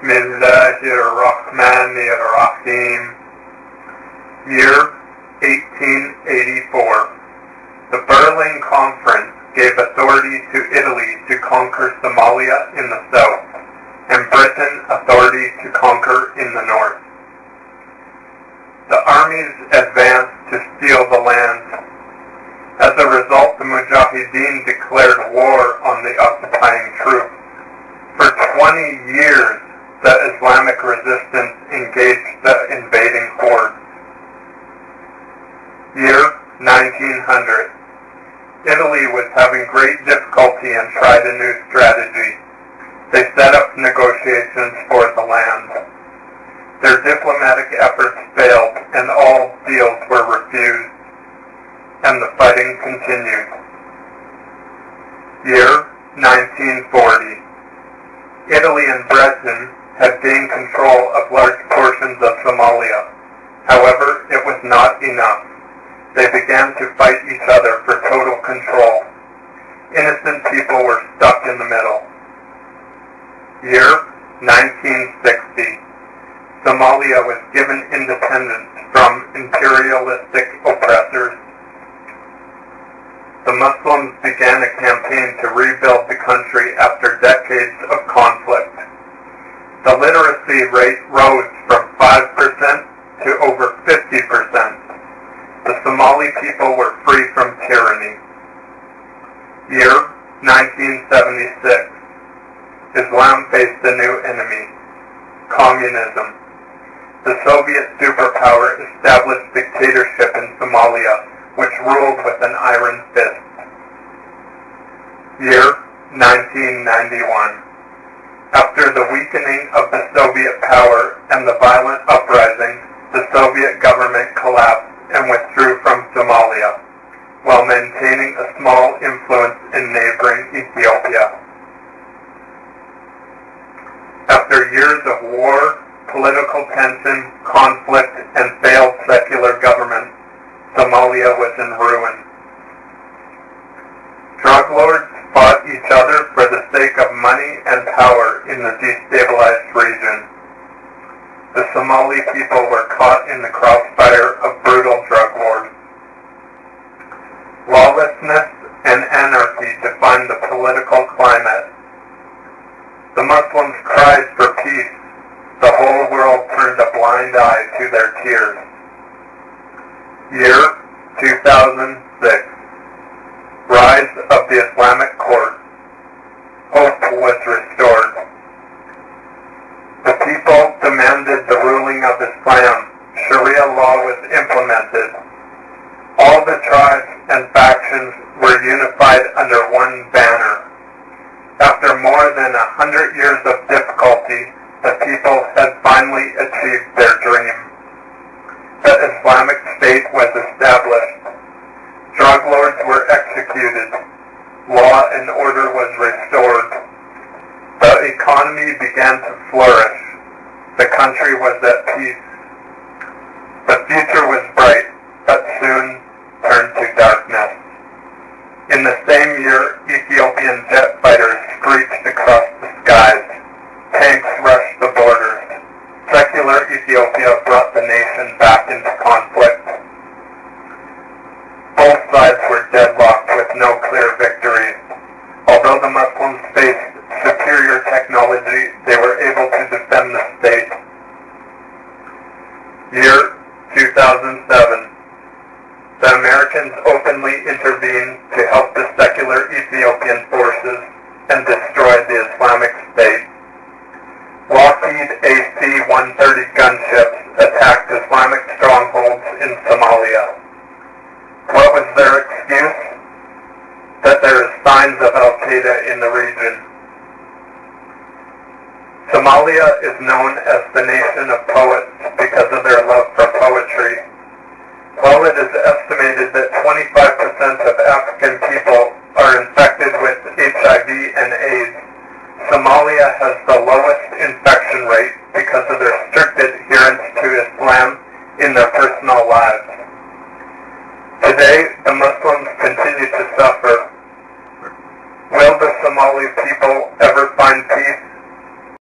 Bismillahirrahmanirrahim. Year 1884. The Berlin Conference gave authority to Italy to conquer Somalia in the south, and Britain authority to conquer in the north. The armies advanced to steal the land. As a result, the Mujahideen declared war on the occupying troops. For 20 years, the Islamic resistance engaged the invading hordes. Year 1900. Italy was having great difficulty and tried a new strategy. They set up negotiations for the land. Their diplomatic efforts failed and all deals were refused, and the fighting continued. Year 1940. Italy and Britain had gained control of large portions of Somalia. However, it was not enough. They began to fight each other for total control. Innocent people were stuck in the middle. Year 1960. Somalia was given independence from imperialistic oppressors. The Muslims began a campaign to rebuild the country after decades of conflict. The literacy rate rose from 5% to over 50%. The Somali people were free from tyranny. Year 1976. Islam faced a new enemy, communism. The Soviet superpower established dictatorship in Somalia, which ruled with an iron fist. Year 1991. After the weakening of the Soviet power and the violent uprising, the Soviet government collapsed and withdrew from Somalia, while maintaining a small influence in neighboring Ethiopia. After years of war, political tension, conflict, and failed secular government, Somalia was in ruin. Drug lords fought each other for the sake of money and power in the destabilized region. The Somali people were caught in the crossfire of brutal drug wars. Lawlessness and anarchy defined the political climate. The Muslims cried for peace. The whole world turned a blind eye to their tears. Year 2006. Rise of the Islamic court. Hope was restored. The people demanded the ruling of Islam. Sharia law was implemented. All the tribes and factions were unified under one banner. After more than 100 years of difficulty, the people had finally achieved their dream. The Islamic State was established. Drug lords were executed. Law and order was restored. The economy began to flourish. The country was at peace. The future was bright, but soon turned to darkness. In the same year, Ethiopian jet fighters screeched across the skies. Tanks rushed the borders. Secular Ethiopia brought the nation back into conflict. Both sides were deadlocked with no clear victories. Although the Muslims faced superior technology, they were able to defend the state. Year 2007. The Americans openly intervened to help the secular Ethiopian forces and destroy the Islamic State. Lockheed AC-130 gunships attacked Islamic strongholds in Somalia. What was their excuse? That there is signs of Al-Qaeda in the region. Somalia is known as the nation of poets because of their love for poetry. While it is estimated that 25% of African people are infected with HIV and AIDS, Somalia has the lowest infection rate